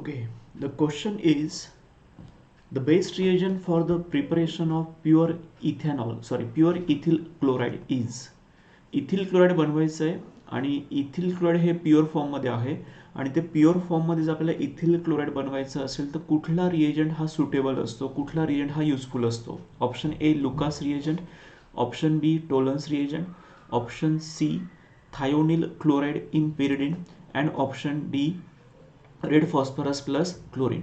Okay, the question is the best reagent for the preparation of pure ethyl chloride is. Ethyl chloride बनवायचं आहे आणि ethyl chloride हे pure फॉर्ममध्ये आहे आणि ते प्युअर फॉर्ममध्ये जर आपल्याला इथिल क्लोराईड बनवायचं असेल तर कुठला रिएजंट हा सुटेबल असतो, कुठला रिएजंट हा युजफुल असतो? Option A Lucas reagent, option B Tollens reagent, option C thionyl chloride in pyridine and option D red phosphorus plus chlorine.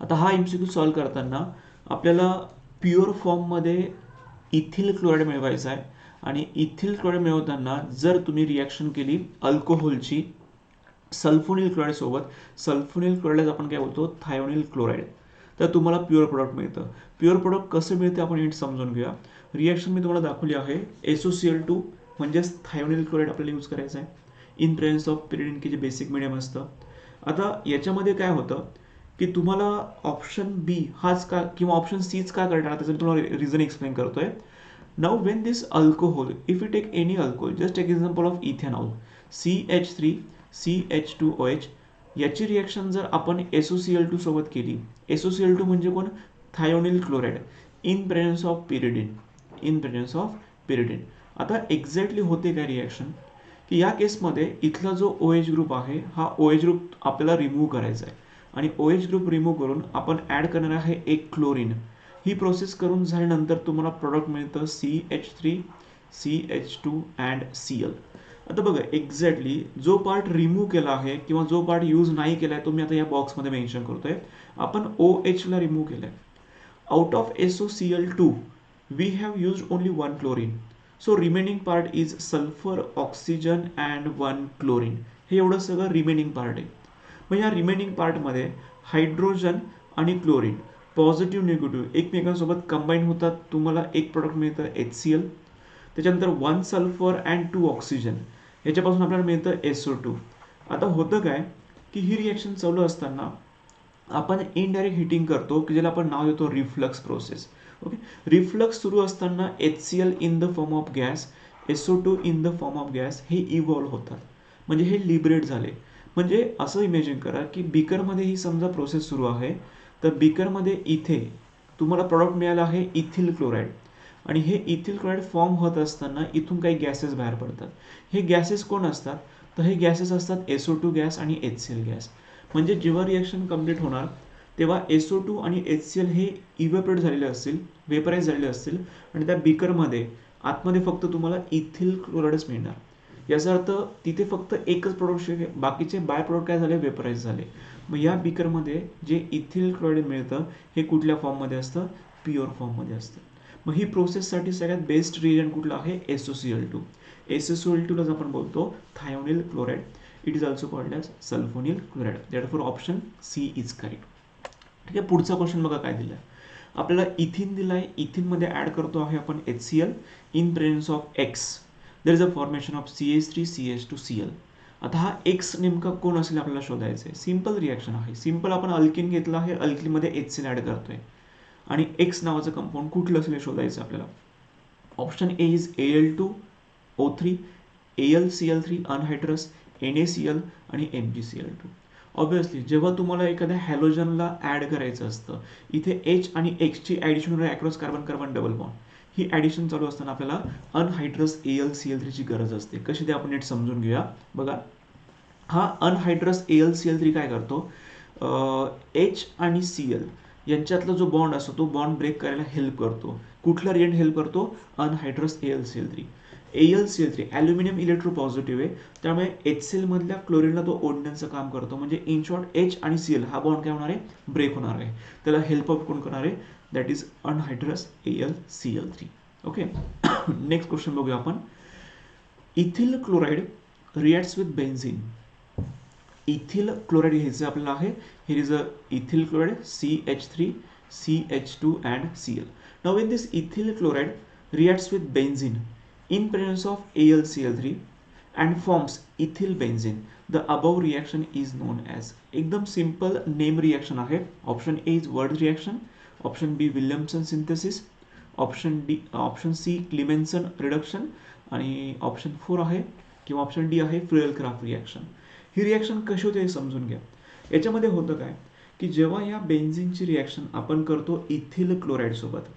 आता हा MCQ सॉल्व करताना आपल्याला प्युअर फॉर्ममध्ये इथिल क्लोराईड मिळवायचा आहे आणि इथिल क्लोराईड मिळवताना जर तुम्ही रिॲक्शन केली अल्कोहोलची सल्फोनिल क्लोराईड सोबत, सल्फोनिल क्लोराईड आपण काय बोलतो थायोनिल क्लोराईड, तर तुम्हाला प्युअर प्रोडक्ट मिळतं. प्युअर प्रोडक्ट कसं मिळते आपण नीट समजून घेऊया. रिॲक्शन मी तुम्हाला दाखवली आहे. SOCl2 म्हणजेच थायोनिल क्लोराईड आपल्याला यूज करायचं आहे इन प्रेझेन्स ऑफ पिरिडिन, की जे बेसिक मिडियम असतं. आता याच्यामध्ये काय होतं की तुम्हाला ऑप्शन बी हाच का किंवा ऑप्शन सीच का करणार त्याचं तुम्हाला रिझन एक्सप्लेन करतोय. Now when this alcohol, if you take any alcohol, just take example of ethanol CH3 CH2OH, याची रिॲक्शन जर आपण SOCl2 सोबत केली, SOCl2 म्हणजे कोण, thionyl chloride in presence of pyridine, in presence of pyridine. आता exactly होते काय रिॲक्शन की या केसमध्ये इथला जो OH ग्रुप आहे हा OH ग्रुप आपल्याला रिमूव्ह करायचा आहे आणि OH ग्रुप रिमूव्ह करून आपण ॲड करणार आहे एक क्लोरीन. ही प्रोसेस करून झाल्यानंतर तुम्हाला प्रोडक्ट मिळतं CH3 CH2 अँड Cl. आता बघा एक्झॅक्टली जो पार्ट रिमूव्ह केला आहे किंवा जो पार्ट यूज नाही केला आहे तो मी आता या बॉक्समध्ये मेन्शन करतोय. आपण OH ला रिमूव्ह केलाय. Out of SOCl2 we have used only one chlorine. So remaining part is sulphur, oxygen and one chlorine. हे एवढं सगळं रिमेनिंग पार्ट आहे. मग या रिमेनिंग पार्टमध्ये हायड्रोजन आणि क्लोरीन पॉझिटिव्ह निगेटिव्ह एकमेकांसोबत कंबाईन होतात. तुम्हाला एक प्रोडक्ट मिळतं HCl. त्याच्यानंतर one sulphur and two oxygen, ह्याच्यापासून आपल्याला मिळतं SO2. आता होतं काय की ही रिॲक्शन चालू असताना आपण इनडायरेक्ट हिटिंग करतो की ज्याला आपण नाव देतो रिफ्लक्स प्रोसेस. ओके, रिफ्लक्स सुरू असताना HCl in the form of gas, SO2 in the form of gas हे इव्हॉल्व होतात, म्हणजे हे लिबरेट झाले. म्हणजे असं इमॅजिन करा की बीकरमध्ये ही समजा प्रोसेस सुरू आहे, तर बीकरमध्ये इथे तुम्हाला प्रॉडक्ट मिळालं आहे इथिल क्लोराईड आणि हे इथिल क्लोराईड फॉर्म होत असताना इथून काही गॅसेस बाहेर पडतात. हे गॅसेस कोण असतात, तर हे गॅसेस असतात SO2 गॅस आणि HCl गॅस. म्हणजे जेव्हा रिॲक्शन कंप्लीट होणार तेव्हा SO2 आणि HCl हे इव्हॅपोरेट झालेले असतील, वेपराईज झालेले असतील आणि त्या बीकरमध्ये आतमध्ये फक्त तुम्हाला इथिल क्लोराईडच मिळणार. याचा अर्थ तिथे फक्त एकच प्रोडक्ट, बाकीचे बाय प्रोडक्ट काय झाले, वेपराईज झाले. मग या बीकरमध्ये जे इथिल क्लोराईड मिळतं हे कुठल्या फॉर्ममध्ये असतं, प्युअर फॉर्ममध्ये असतं. मग ही प्रोसेससाठी सगळ्यात बेस्ट रिएजंट कुठला आहे, SOCl2. SOCl2लाच आपण बोलतो thionyl chloride. It is also called as sulphonyl chloride. Therefore option C is correct. ठीक आहे, पुढचा क्वेश्चन बघा काय दिलाय आपल्याला. इथिन दिलाय, इथिनमध्ये ॲड करतो आहे आपण HCl in presence of X. There is a formation of CH3 CH2 Cl. आता हा X नेमका कोण असेल आपल्याला शोधायचं आहे. सिंपल रिॲक्शन आहे, सिंपल आपण अल्किन घेतला आहे, अल्किनमध्ये HCl ॲड करतोय आणि X नावाचं कंपाऊंड कुठलं असेल शोधायचं आपल्याला. Option A is Al2O3, AlCl3 अनहायड्रस, NaCl आणि MgCl2. ऑब्विसली जेव्हा तुम्हाला एखाद्या हॅलोजनला ॲड करायचं असतं, इथे H आणि Xची ॲडिशन होणार across carbon carbon double bond. ही ॲडिशन चालू असताना आपल्याला अनहायड्रस AlCl3 ची गरज असते. कशी ते आपण नीट समजून घेऊया. बघा, हा अनहायड्रस AlCl3 काय करतो, H आणि Cl यांच्यातला जो बॉन्ड असतो तो बॉन्ड ब्रेक करायला हेल्प करतो. कुठला रिएजंट हेल्प करतो, अनहायड्रस AlCl3. AlCl3 ॲल्युमिनियम इलेक्ट्रोपॉझिटिव्ह आहे, त्यामुळे HCl मधल्या क्लोरीनला तो ओढण्याचं काम करतो. म्हणजे इन शॉर्ट H आणि Cl हा बॉन्ड काय होणार आहे, ब्रेक होणार आहे. त्याला हेल्प ऑफ कोण करणार आहे, that is anhydrous AlCl3. Okay, next question बघूया आपण. Ethyl chloride reacts with benzene. Ethyl chloride घ्यायचं आपल्याला आहे. Here is a ethyl chloride CH3 CH2 and Cl. Now when this ethyl chloride reacts with benzene in presence of AlCl3 and forms ethyl benzene. The above reaction is known as. एकदम simple name reaction आहे. Option A is Wurtz reaction, option B Williamson synthesis, option C Clemmensen reduction आणि option 4 आहे किंवा option D आहे Friedel Crafts reaction. ही reaction कशी होते हे समजून घ्या. याच्यामध्ये होतं काय की जेव्हा या बेन्झिनची रिॲक्शन आपण करतो इथिल क्लोराईड सोबत,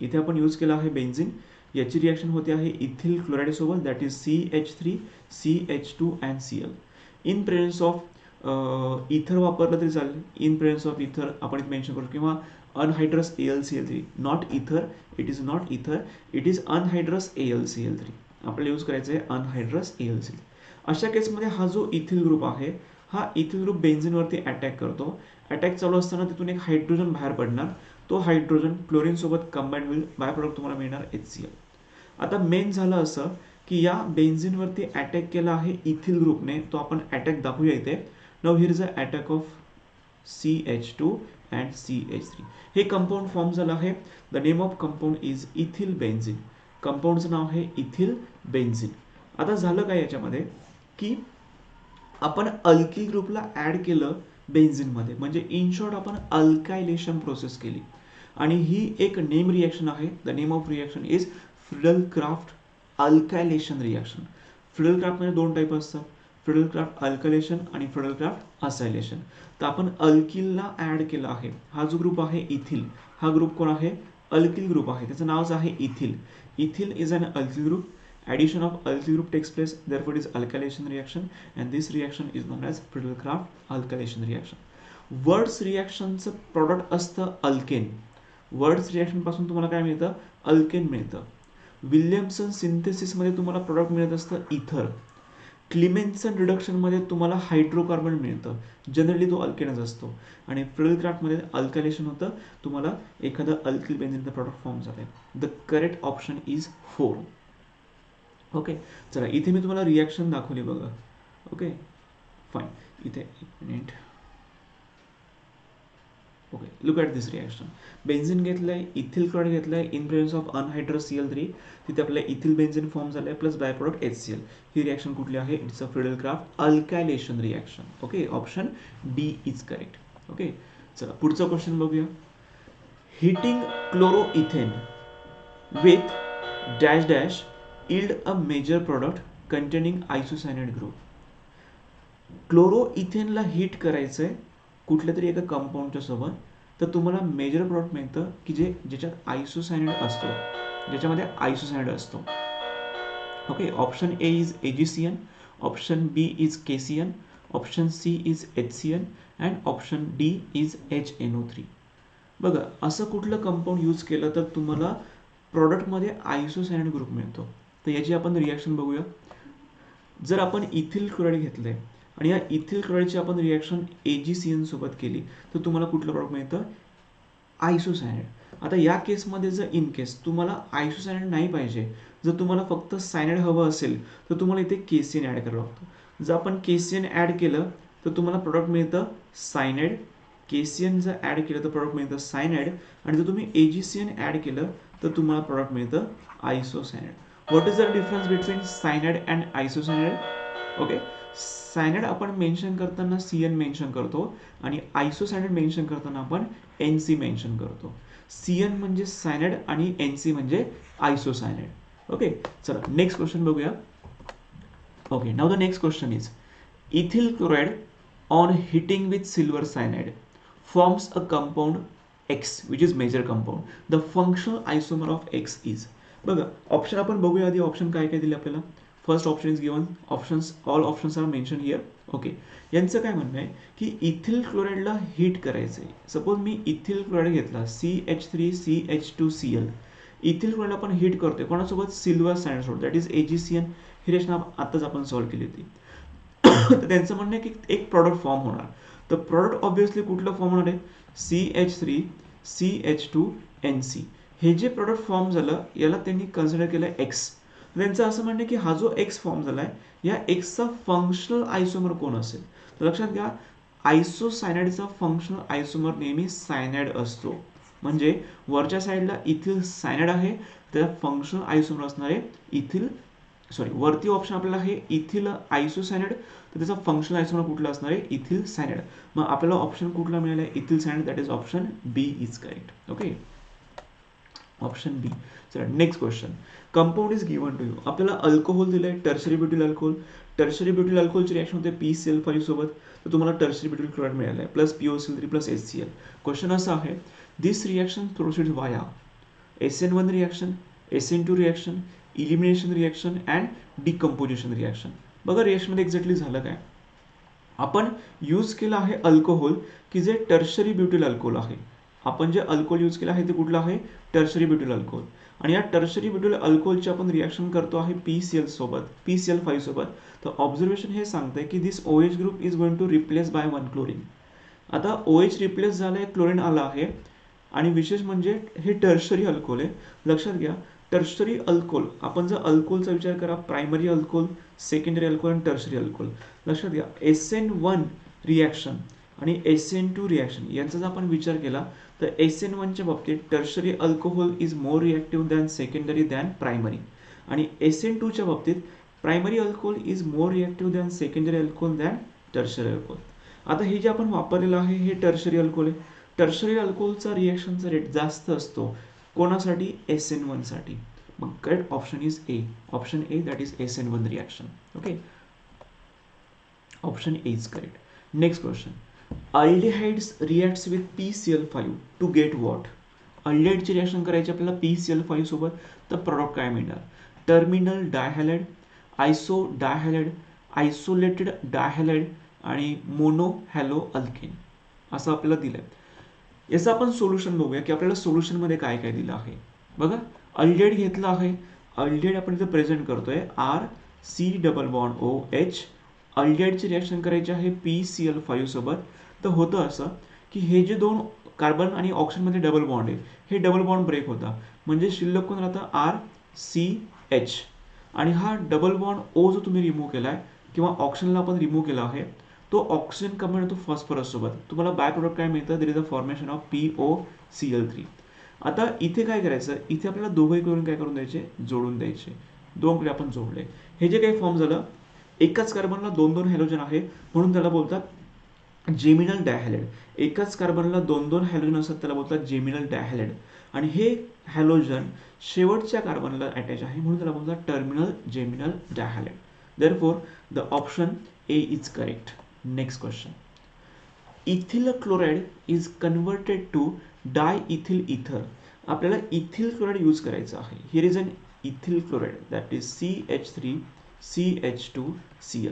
इथे आपण यूज केला आहे बेन्झिन, याची रिॲक्शन होते आहे इथिल क्लोराईड सोबत, that is CH3 CH2 and Cl. In presence of इथर वापरलं तरी चालेल, इन प्रेझेन्स ऑफ इथर आपण इथे मेन्शन करू, किंवा अनहायड्रस AlCl3, नॉट इथर, इट इज नॉट इथर, इट इज अनहायड्रस AlCl3. आपल्याला यूज करायचं आहे अनहायड्रस AlCl. अशा केसमध्ये हा जो इथिल ग्रुप आहे, हा इथिल ग्रुप बेन्झिनवरती अटॅक करतो. अटॅक चालू असताना तिथून एक हायड्रोजन बाहेर पडणार, तो हायड्रोजन क्लोरीन सोबत कंबाईन होईल, बाय प्रोडक्ट तुम्हाला मिळणार HCl. आता मेन झालं असं की या बेन्झिनवरती अटॅक केला आहे इथिल ग्रुपने, तो आपण अटॅक दाखवूया इथे. Now here is a attack of CH2 and CH3. हे कंपाऊंड फॉर्म झालं आहे. The name of compound is ethyl benzene. कंपाऊंडचं नाव आहे इथिल बेन्झिन. आता झालं काय याच्यामध्ये की आपण अल्किल ग्रुपला ऍड केलं बेन्झिनमध्ये, म्हणजे इन शॉर्ट आपण अल्कायलेशन प्रोसेस केली, आणि ही एक नेम रिॲक्शन आहे. The name of reaction is Friedel-Crafts alkylation reaction. फ्रिडल-क्राफ्टमध्ये दोन टाईप असतात, फ्रिडल-क्राफ्ट अल्कायलेशन आणि फ्रिडल-क्राफ्ट असायलेशन. तर आपण अल्किलला ऍड केला आहे. हा जो ग्रुप आहे इथिल, हा ग्रुप कोण आहे? अल्किल ग्रुप आहे, त्याचं नावच आहे ethyl. Ethyl is an alkyl group. Addition of alkyl group takes place, therefore it is alkylation reaction, and this reaction is known as Friedel-Crafts alkylation reaction. Wurtz रिॲक्शनचं product असतं alkane. Wurtz reaction पासून तुम्हाला काय मिळतं? Alkane मिळतं. Williamson सिंथेसिसमध्ये तुम्हाला product मिळत असतं इथर. क्लिमेन्सन रिडक्शनमध्ये तुम्हाला हायड्रोकार्बन मिळतं, जनरली तो अल्केनच असतो. आणि फ्रिडल-क्राफ्टमध्ये अल्कायलेशन होतं, तुम्हाला एखादं अल्किल बेन्झिनचं प्रॉडक्ट फॉर्म झालंय. The correct option is 4. Okay, चला इथे मी तुम्हाला रिॲक्शन दाखवली बघा. ओके फाईन, इथे एक minute. Okay, look at this reaction. Benzene घेतलंय, इथिल क्लोराईड घेतलंय, in presence of anhydrous Cl3, तिथे आपल्याला इथिल बेन्झिन फॉर्म झालंय, प्लस बाय प्रोडक्ट HCl. ही रिॲक्शन कुठली आहे? It's a Friedel-Crafts alkylation reaction. Okay, option D is correct. Okay, चला पुढचा क्वेश्चन बघूया. Heating chloroethane with dash dash yield a major product containing isocyanate group. क्लोरोइथेनला heat करायचंय कुठल्या तरी एका कंपाऊंडच्या सोबत, तर तुम्हाला मेजर प्रॉडक्ट मिळतं की ज्याच्यात आयसोसायनाइड असतो, ज्याच्यामध्ये आयसोसायनाइड असतो. Okay, option A is AgCN, option B is KCN, option C is HCN and option D is HNO3. बघा, असं कुठलं कंपाऊंड यूज केलं तर तुम्हाला प्रॉडक्टमध्ये आयसोसायनाइड ग्रुप मिळतो. तर याची आपण रिॲक्शन बघूया. जर आपण इथिल क्लोराईड घेतलंय आणि या इथिल क्लोराईडची आपण रिॲक्शन AgCN सोबत केली, तर तुम्हाला कुठलं प्रॉडक्ट मिळतं? आयसोसायनाइड. आता या केसमध्ये जर इन केस तुम्हाला आयसोसायनाइड नाही पाहिजे, जर तुम्हाला फक्त सायनाइड हवं असेल, तर तुम्हाला इथे KCN ॲड करावं लागतं. जर आपण KCN ॲड केलं तर तुम्हाला प्रॉडक्ट मिळतं सायनाइड. KCN जर ॲड केलं तर प्रॉडक्ट मिळतं सायनाइड, आणि जर तुम्ही AgCN ॲड केलं तर तुम्हाला प्रॉडक्ट मिळतं isocyanide. What is the difference between cyanide and isocyanide? Okay, cyanide आपण मेन्शन करताना CN मेन्शन करतो, आणि आयसोसायनाइड मेन्शन करताना आपण NC मेन्शन करतो. CN म्हणजे सायनाइड आणि NC म्हणजे आयसोसायनाइड. ओके, चला नेक्स्ट क्वेश्चन बघूया. Okay, now the next question is ethyl chloride on heating with silver cyanide forms a compound X which is major compound. The functional isomer of X is. बघा, option आपण बघूया आधी. Option काय काय दिले आपल्याला. First option is given, options all options are mention here. Okay, यांचं काय म्हणणं आहे की इथिल क्लोराईडला हीट करायचं आहे. सपोज मी इथिल क्लोराईड घेतला CH3 CH2Cl. इथिल क्लोराईड आपण हीट करतोय कोणासोबत? सिल्वर सायनाइड सोबत, दॅट इज AgCN. ही रचना आताच आपण सॉल्व्ह केली होती. तर त्यांचं म्हणणं आहे की एक प्रॉडक्ट फॉर्म होणार. तर प्रॉडक्ट ऑब्व्हियसली कुठलं फॉर्म होणार आहे? CH3 CH2NC. हे जे प्रॉडक्ट फॉर्म झालं याला त्यांनी कन्सिडर केलं X. त्यांचं असं म्हणणं आहे की हा जो X फॉर्म झालाय, या Xचा फंक्शनल आयसोमर कोण असेल? तर लक्षात घ्या, आयसोसायनाइडचा फंक्शनल आयसोमर नेहमी सायनाइड असतो. म्हणजे वरच्या साईडला इथिल सायनाइड आहे, त्याचा फंक्शनल आयसोमर असणार आहे इथिल, सॉरी वरती ऑप्शन आपल्याला आहे इथिल आयसोसायनाइड, तर त्याचा फंक्शनल आयसोमर कुठला असणार आहे? Ethyl cyanide. मग आपल्याला ऑप्शन कुठला मिळाला आहे? Ethyl cyanide, that is option B is correct. Okay, option B. चला next question. Compound is given to you. आपल्याला अल्कोहोल दिलंय, tertiary butyl alcohol. Tertiary butyl अल्कोहोलची रिएक्शन होते PCl5 सोबत, तर तुम्हाला टर्शरी ब्युटिल क्लोराईड मिळालं आहे plus POCl3 plus HCl. Question असा आहे, दिस रिएक्शन प्रोसीड्स वाया SN1 reaction, SN2 reaction, elimination reaction and decomposition reaction. बघा रिएक्शनमध्ये एक्झॅक्टली झालं काय. आपण यूज केलं आहे अल्कोहोल की जे टर्शरी ब्युटिल अल्कोहोल आहे. आपण जे अल्कोहोल यूज केलं आहे ते कुठलं आहे, टर्शरी ब्युटिल अल्कोहोल. आणि या टर्शरी ब्युटिल अल्कोहोलची आपण रिएक्शन करतो आहे PCl सोबत, PCl5 सोबत. तर ऑब्झर्वेशन हे सांगतंय की दिस OH group is going to replace by 1 chlorine. आता OH रिप्लेस झालंय, क्लोरीन आला आहे. आणि विशेष म्हणजे हे टर्शरी अल्कोहोल आहे. लक्षात घ्या, टर्शरी अल्कोहोल, आपण जर अल्कोहोलचा विचार करा, प्रायमरी अल्कोहोल, सेकंडरी अल्कोहोल आणि टर्शरी अल्कोहोल. लक्षात घ्या, SN1 रिॲक्शन आणि SN2 रिॲक्शन यांचा जर आपण विचार केला तर SN1च्या बाबतीत tertiary alcohol is more reactive than secondary than primary, आणि SN2च्या बाबतीत primary alcohol is more reactive than secondary alcohol than tertiary alcohol. आता हे जे आपण वापरलेलं आहे हे टर्शरी अल्कोहोल आहे. टर्शरी अल्कोहोलचा रिएक्शनचा रेट जास्त असतो कोणासाठी, SN1 साठी. मग correct option is A. Option A, that is SN1 reaction. Okay, option A is correct. Next question. Aldehydes reacts with PCl5 to gate what. अल्डिहाइडची reaction करायची आपल्याला PCl5 सोबत, तर प्रॉडक्ट काय मिळणार, टर्मिनल डायहॅलाइड, आयसो डायहॅलाइड, आयसोलेटेड डायहॅलाइड आणि मोनो हॅलो अल्केन असं आपल्याला दिलंय. याचं आपण सोल्युशन बघूया की आपल्याला सोल्युशनमध्ये काय काय दिलं आहे. बघा, अल्डिहाइड घेतलं आहे, अल्डिहाइड आपण इथे प्रेझेंट करतोय RC≡OH. अल्डिहाइडची रिॲक्शन करायची आहे PCl5 सोबत. तर होतं असं की हे जे दोन कार्बन आणि ऑक्सिजनमध्ये डबल बॉन्ड आहे, हे डबल बॉन्ड ब्रेक होता, म्हणजे शिल्लक कोण राहतं RCH. आणि हा डबल बॉन्ड O जो तुम्ही रिमूव्ह केलाय किंवा ऑक्सिजनला आपण रिमूव्ह केला आहे, तो ऑक्सिजन कंबाईन होतो फॉस्फरस सोबत. तुम्हाला बाय प्रोडक्ट काय मिळतं, there is a formation of POCl3. आता इथे काय करायचं, इथे आपल्याला दोघंही करून काय करून द्यायचे, जोडून द्यायचे. दोनकडे आपण जोडले. हे जे काही फॉर्म झालं, एकाच कार्बनला दोन दोन हॅलोजन आहे म्हणून त्याला बोलतात जेमिनल डायहॅलाइड. एकाच कार्बनला दोन दोन हॅलोजन असतात त्याला बोलतात जेमिनल डायहॅलाइड. आणि हे हॅलोजन शेवटच्या कार्बनला अटॅच आहे म्हणून त्याला बोलतात terminal geminal dihalide. Therefore the option A is correct. Next question. Ethyl chloride is converted to diethyl ether. आपल्याला इथिल क्लोराइड यूज करायचं आहे. Here is an ethyl chloride that is CH3CH2Cl.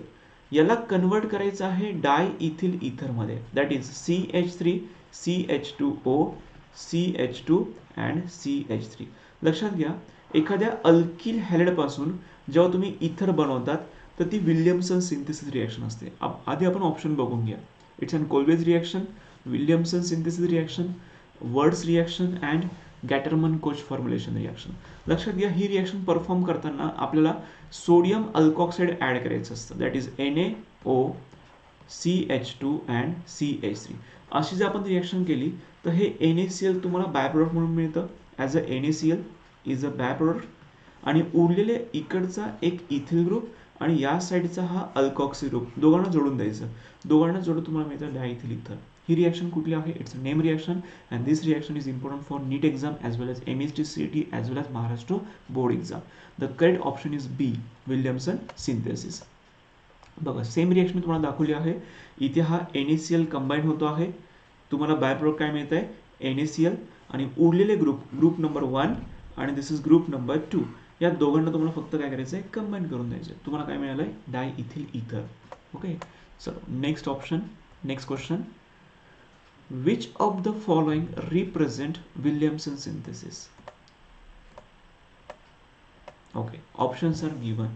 याला convert करायचं आहे डायइथिल इथरमध्ये, that is CH3CH2O CH2 and CH3. लक्षात घ्या, एखाद्या अल्किल हॅलाइड पासून जेव्हा तुम्ही इथर बनवतात तर ती विल्यमसन सिंथेसिस रिॲक्शन असते. आधी आपण ऑप्शन बघून घ्या. It's an Kolbe's reaction, Williamson synthesis reaction, Wurtz reaction and Gattermann Koch formulation reaction. लक्षात घ्या, ही रिॲक्शन परफॉर्म करताना आपल्याला सोडियम अल्कॉक्साईड ॲड करायचं असतं, that is NaOCH2 and CH3. अशी जर आपण रिॲक्शन केली तर हे NaCl तुम्हाला बाय प्रोडक्ट म्हणून मिळतं. As a NaCl is a by product. आणि उरलेले इकडचा एक इथिल ग्रुप आणि या साईडचा हा अल्कॉक्सी ग्रुप, दोघांना जोडून द्यायचं. दोघांना जोडून तुम्हाला मिळतं डायइथिल इथर. ही रिॲक्शन कुठली आहे, it's a name reaction and this reaction is important for NEET exam as well as MSc CET as well as Maharashtra board exam. The correct option is B, Williamson synthesis. बघा, सेम रिॲक्शन तुम्हाला दाखवली आहे. इथे हा NaCl combine होतो आहे, तुम्हाला bye product काय मिळत आहे, NaCl. आणि उरलेले ग्रुप नंबर 1 आणि दिस इज ग्रुप नंबर 2, या दोघांना तुम्हाला फक्त काय करायचं आहे, कंबाईन करून द्यायचं. तुम्हाला काय मिळालं आहे, डायइथिल इथर. ओके, चलो next option. Next question. Which of the following represent Williamson synthesis. Okay, options are given.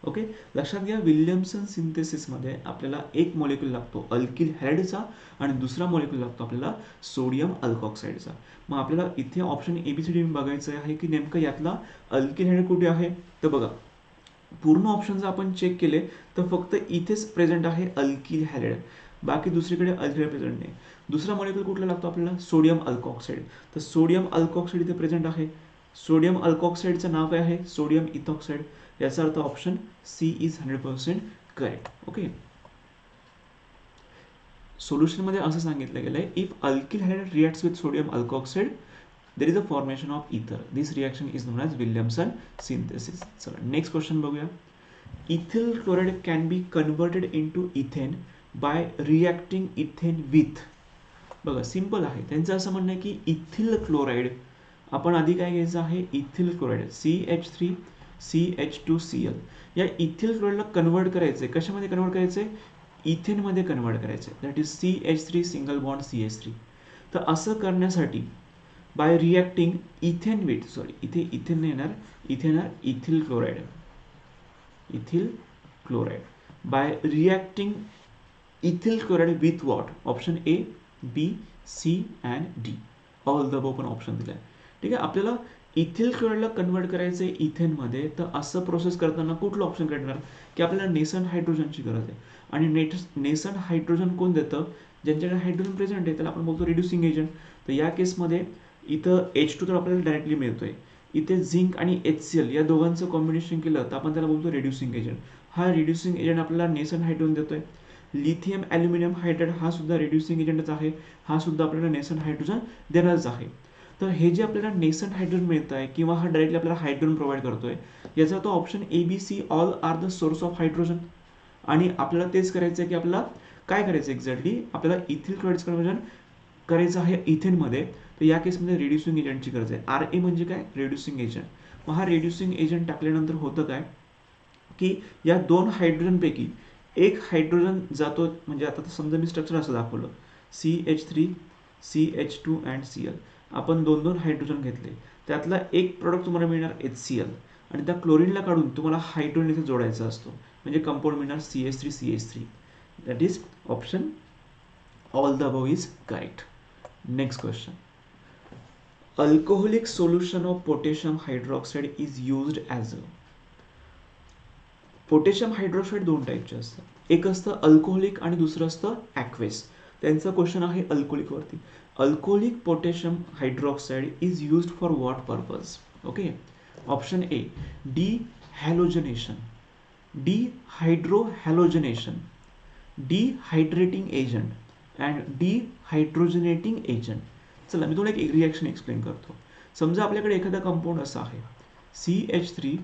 Okay, लक्षात घ्या, विल्यमसन सिंथेसिसमध्ये आपल्याला एक मॉलिक्यूल लागतो अल्किल हॅलाइडचा आणि दुसरा मॉलिक्यूल लागतो आपल्याला सोडियम अल्कॉक्साईडचा. मग आपल्याला इथे ऑप्शन ABCD बघायचं आहे की नेमकं यातला अल्किल हॅलाइड कुठे आहे. तर बघा, पूर्ण ऑप्शन जर आपण चेक केले तर फक्त इथेच प्रेझेंट आहे अल्किल हॅलाइड, बाकी दुसरीकडे अल्किल प्रेझेंट नाही. दुसरा मॉलिक्यूल कुठला लागतो आपल्याला, सोडियम अल्कॉक्साईड. तर सोडियम अल्कॉक्साईड इथे प्रेझेंट आहे. सोडियम अल्कॉक्साईडचं नाव काय आहे, सोडियम इथॉक्साईड. याचा अर्थ option C is 100% correct. Okay, solution मध्ये असं सांगितलं गेलंय, if alkyl halide reacts with sodium alkoxide there is a formation of ether. This reaction is known as Williamson synthesis. चला नेक्स्ट क्वेश्चन बघूया. Ethyl chloride can be converted into ethane by reacting ethane with. बघा simple आहे, त्यांचं असं म्हणणं आहे की ethyl chloride आपण आधी काय घ्यायचं आहे, इथिल क्लोराइड CH3 CH2Cl या इथिल क्लोराइडला कन्वर्ट करायचंय. कशामध्ये कन्वर्ट करायचंय, इथेन मध्ये कन्वर्ट करायचंय. That is CH3 single bond CH3. तर असं करण्यासाठी by reacting ethane with, sorry इथे इथेन नाही येणार, इथे येणार ethyl chloride. Ethyl chloride by reacting ethyl chloride with what, option A B C and D, all the above पण option दिलाय. ठीक आहे, आपल्याला इथिल क्लोराइडला कन्वर्ट करायचं आहे इथेनमध्ये. तर असं प्रोसेस करताना कुठलं ऑप्शन काढणार की आपल्याला नेसंट हायड्रोजनची गरज आहे. आणि नेसंट हायड्रोजन कोण देतं, ज्यांच्याकडे हायड्रोजन प्रेझेंट आहे त्याला आपण बोलतो रिड्युसिंग एजंट. तर या केसमध्ये इथं H2 तर आपल्याला डायरेक्टली मिळतोय, इथे झिंक आणि HCl या दोघांचं कॉम्बिनेशन केलं तर आपण त्याला बोलतो रिड्युसिंग एजंट. हा रिड्युसिंग एजंट आपल्याला नेसंट हायड्रोजन देतोय. लिथियम ॲल्युमिनियम हायड्राइड हा सुद्धा रिड्युसिंग एजंटच आहे, हा सुद्धा आपल्याला नेसंट हायड्रोजन देणारच आहे. तर हे जे आपल्याला नेसंट हायड्रोजन मिळतं आहे किंवा हा डायरेक्टली आपल्याला हायड्रोजन प्रोव्हाइड करतोय, याचा तो option ABC all are the source of hydrogen. आणि आपल्याला तेच करायचं आहे की आपल्याला काय करायचं एक्झॅक्टली, आपल्याला इथिल क्लोराइडचं कन्वर्जन करायचं आहे इथेनमध्ये. तर या केसमध्ये रिड्युसिंग एजंटची गरज आहे. RA म्हणजे काय, रिड्युसिंग एजंट. मग हा रिड्युसिंग एजंट टाकल्यानंतर होतं काय की या दोन हायड्रोजनपैकी एक हायड्रोजन जातो. म्हणजे आता समजा मी स्ट्रक्चर असं दाखवलं, CH3 CH2 अँड Cl. आपण दोन दोन हायड्रोजन घेतले, त्यातला एक प्रोडक्ट तुम्हाला मिळणार HCl आणि त्या क्लोरीनला काढून तुम्हाला हायड्रोजन इथे जोडायचा असतो, म्हणजे कंपाऊंड मिळणार CH3 CH3. That is option all the above is correct. Next question. Alcoholic solution of potassium hydroxide is used as a. Potassium hydroxide दोन टाईपचे असतात, एक असतं अल्कोहोलिक आणि दुसरं असतं ॲक्वेस. त्यांचा क्वेश्चन आहे अल्कोहोलिक वरती. Alcoholic potassium hydroxide is used for what purpose. Okay, option A dehalogenation, dehydrohalogenation, dehydrating agent and dehydrogenating agent. चला मी तुम्हाला एक रिॲक्शन एक्सप्लेन करतो. समजा आपल्याकडे एखादा कंपाऊंड असा आहे CH3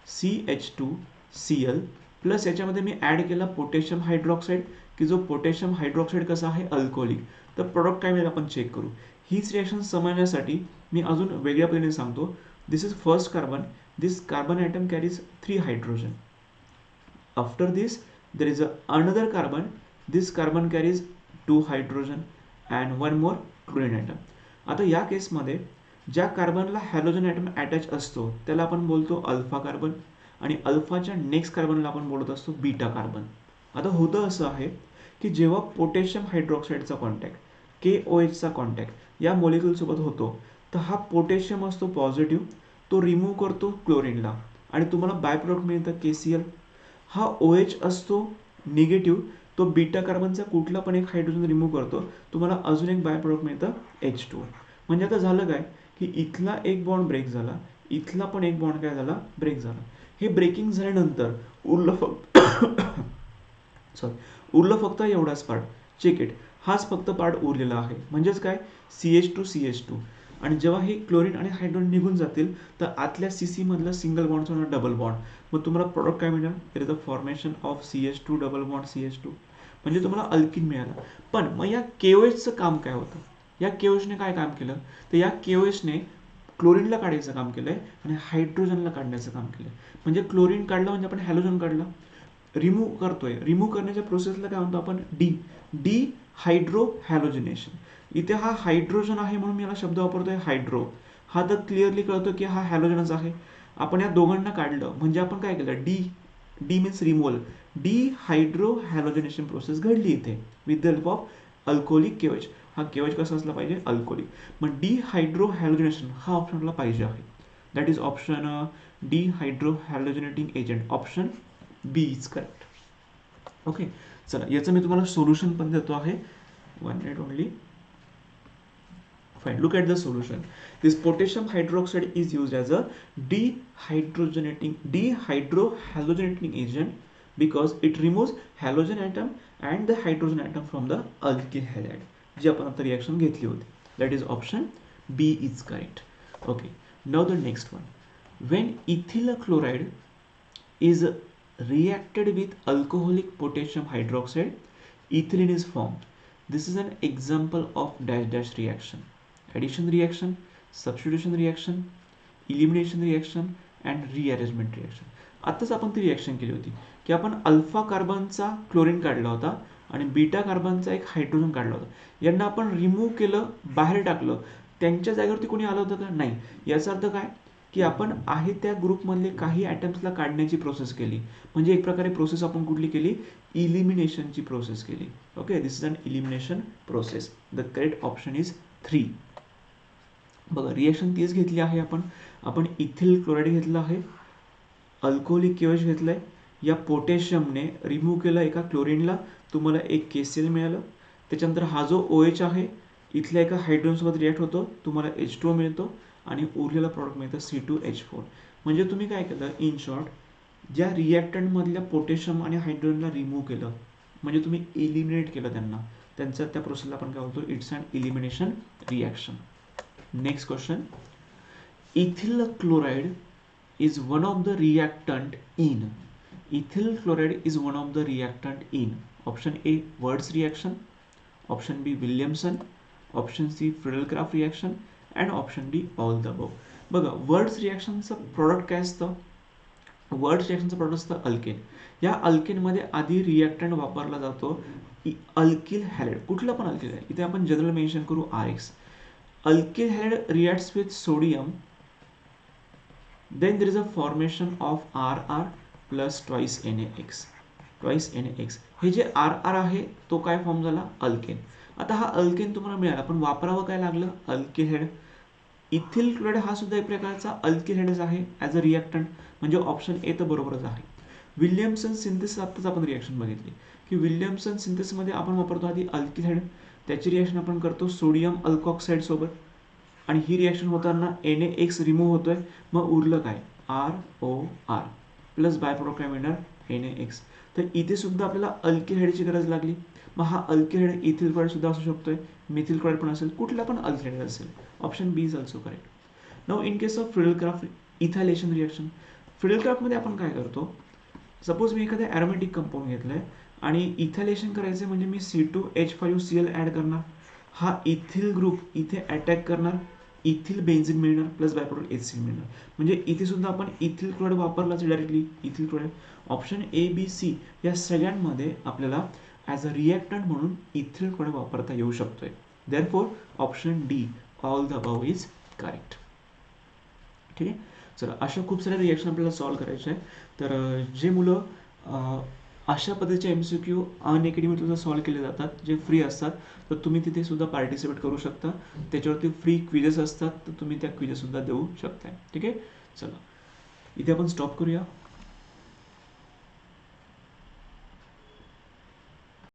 CH2Cl प्लस याच्यामध्ये मी ॲड केला पोटॅशियम हायड्रॉक्साइड, की जो पोटॅशियम हायड्रॉक्साइड कसा आहे अल्कोहोलिक. तर प्रोडक्ट काय मिळेल आपण चेक करू. हीच रिॲक्शन समजण्यासाठी मी अजून वेगळ्या पद्धतीने सांगतो. This is first carbon, this carbon atom carries 3 hydrogen. After this there is another carbon, this carbon carries 2 hydrogen and 1 more chlorine atom. आता या केसमध्ये ज्या कार्बनला हॅलोजन ॲटम अटॅच असतो त्याला आपण बोलतो अल्फा कार्बन, आणि अल्फाच्या नेक्स्ट कार्बनला आपण बोलत असतो बीटा कार्बन. आता होतं असं आहे की जेव्हा पोटॅशियम हायड्रॉक्साईडचा कॉन्टॅक्ट KOH चा कॉन्टॅक्ट या मॉलिक्यूलसोबत होतो, तर हा पोटॅशियम असतो पॉझिटिव्ह, तो रिमूव्ह करतो क्लोरीनला आणि तुम्हाला बाय प्रोडक्ट मिळतं KCl. हा OH असतो निगेटिव्ह, तो बीटा कार्बनचा कुठला पण एक हायड्रोजन रिमूव्ह करतो, तुम्हाला अजून एक बाय प्रोडक्ट मिळतं H2. म्हणजे आता झालं काय की इथला एक बॉन्ड ब्रेक झाला, इथला पण एक बॉन्ड काय झाला, ब्रेक झाला. हे ब्रेकिंग झाल्यानंतर उरलं फक्त एवढाच पार्ट. चेक इट, हाच फक्त पार्ट उरलेला आहे. म्हणजेच काय, CH2 आणि जेव्हा हे क्लोरीन आणि हायड्रोजन निघून जातील तर आतल्या CC मधलं सिंगल बॉन्डचा होणार डबल बॉन्ड. मग तुम्हाला प्रोडक्ट काय मिळणार, there is the formation of CH2 double bond CH2, म्हणजे तुम्हाला अल्किन मिळालं. पण मग या KOHचं काम काय होतं, या KOHने काय काम केलं, तर या KOHने क्लोरीनला काढायचं काम केलंय आणि हायड्रोजनला काढण्याचं काम केलंय. म्हणजे क्लोरीन काढलं म्हणजे आपण हॅलोजन काढलं, रिमूव्ह करतोय. रिमूव्ह करण्याच्या प्रोसेसला काय म्हणतो आपण, डिहायड्रोहॅलोजनेशन. इथे हा हायड्रोजन आहे म्हणून मी याला शब्द वापरतोय हायड्रो. हा तर क्लिअरली कळतो की हा हॅलोजनच आहे. आपण या दोघांना काढलं म्हणजे आपण काय केलं, डी मीन्स रिमूव्हल, डिहायड्रोहॅलोजनेशन प्रोसेस घडली इथे with the help of alcoholic KOH. हा KOH कसा असला पाहिजे, अल्कोहोलिक. मग डिहायड्रोहॅलोजनेशन हा ऑप्शन आपल्याला पाहिजे आहे. That is option dehydrohalogenating agent, option B is correct. Okay, चला याचं मी तुम्हाला सोल्युशन पण देतो आहे. 1 minute only. Fine, look at the solution. This potassium hydroxide is used as a dehydrohalogenating agent because it removes halogen atom and the hydrogen atom from the alkyl halide, जी आपण आता reaction घेतली होती. That is option B is correct. Okay, now the next one. When ethyl chloride is reacted with alcoholic potassium hydroxide, ethylene is formed. This is an example of dash dash reaction. Addition reaction, substitution reaction, elimination reaction and rearrangement reaction. आताच आपण ती reaction केली होती की आपण alpha कार्बनचा chlorine काढला होता आणि बीटा कार्बनचा एक हायड्रोजन काढला होता. यांना आपण रिमूव्ह केलं, बाहेर टाकलं, त्यांच्या जागेवरती कोणी आलं होतं का? नाही. याचा अर्थ काय की आपण आहे त्या ग्रुपमधले काही ॲटम्सला काढण्याची प्रोसेस केली. म्हणजे एक प्रकारे प्रोसेस आपण कुठली केली? इलिमिनेशनची प्रोसेस केली. Okay, this is an elimination process. The correct option is 3. बघा, रिएक्शन तीच घेतली आहे आपण इथिल क्लोराईड घेतलं आहे, अल्कोहोलिक केवच घेतलंय, या पोटॅशियमने रिमूव्ह केलं एका क्लोरीनला, तुम्हाला एक KCl मिळालं. त्याच्यानंतर हा जो OH आहे इथल्या एका हायड्रोजनसोबत रिॲक्ट होतो, तुम्हाला H2O मिळतो आणि उरलेला प्रॉडक्ट मिळतं C2H4. म्हणजे तुम्ही काय केलं? इन शॉर्ट, ज्या रिॲक्टंटमधल्या पोटॅशियम आणि हायड्रोजनला रिमूव्ह केलं, म्हणजे तुम्ही इलिमिनेट केलं त्यांना, त्यांच्या त्या प्रोसेसला आपण काय बोलतो? It's an elimination reaction. Next question. Ethyl chloride is one of the reactant in. Ethyl chloride is one of the reactant in. Option A, Wurtz reaction. Option B, Williamson. Option C, Friedel-Crafts reaction. And option D, all the above. बघा, Wurtz reactionचं product काय असतं? Wurtz reactionचं product असतं alkane. या अल्केनमध्ये आधी reactant वापरला जातो alkyl halide. कुठला पण अल्किल हॅलाइड, इथे आपण जनरल मेन्शन करू RX. Alkyl halide reacts with sodium, then there is a formation of RR plus twice NaX. हे जे RR आहे तो काय फॉर्म झाला? अल्केन. आता हा अल्केन तुम्हाला मिळाला, पण वापरावं काय लागलं? Alkyl hide. इथिल क्लोराइड हा सुद्धा एक प्रकारचा अल्किल हाइडच आहे ॲज अ रिॲक्टंट, म्हणजे ऑप्शन ए तर बरोबरच आहे. विल्यमसन सिंथेसिस आत्ताच आपण रिॲक्शन बघितली की विल्यमसन सिंथेसिसमध्ये आपण वापरतो आधी अल्किल हाइड, त्याची रिॲक्शन आपण करतो सोडियम अल्कॉक्साईड सोबत, आणि ही रिॲक्शन होताना NaX रिमूव्ह होतोय, मग उरलं काय? ROR प्लस बाय प्रोडक्ट काय मिळणार? NaX. तर इथे सुद्धा आपल्याला अल्किल हाइडची गरज लागली. मग हा अल्किल हाइड इथिल क्लोराइड सुद्धा असू शकतोय, मिथिल क्लोराइड पण असेल, कुठला पण अल्किल हाइड असेल. Option B is also correct. Now in case of Friedel Crafts ethylation reaction, फ्रिडल-क्राफ्टमध्ये आपण काय करतो? सपोज मी एखादा ॲरोमॅटिक कंपाऊंड घेतलाय आणि इथायलेशन करायचं म्हणजे मी C2H5Cl ॲड करणार, हा इथिल ग्रुप इथे अटॅक करणार, इथिल बेन्झीन मिळणार प्लस बाय प्रोडक्ट HCl मिळणार. म्हणजे इथे सुद्धा आपण इथिल क्लोराइड वापरलाच directly ethyl chloride. Option A-B-C या सगळ्यांमध्ये आपल्याला ॲज अ रिॲक्टंट म्हणून इथिल क्लोराइड वापरता येऊ शकतोय. Therefore option D, all the above is correct. ठीक आहे. चला, अशा खूप साऱ्या रिॲक्शन आपल्याला सॉल्व्ह करायच्या आहे. तर जे मुलं अशा पद्धतीचे MCQ अनअकॅडमीतून सॉल्व्ह केले जातात, जे फ्री असतात, तर तुम्ही तिथे सुद्धा पार्टिसिपेट करू शकता. त्याच्यावरती फ्री क्विजेस असतात, तर तुम्ही त्या क्विजेस सुद्धा देऊ शकता. ठीक आहे. चला, इथे आपण स्टॉप करूया.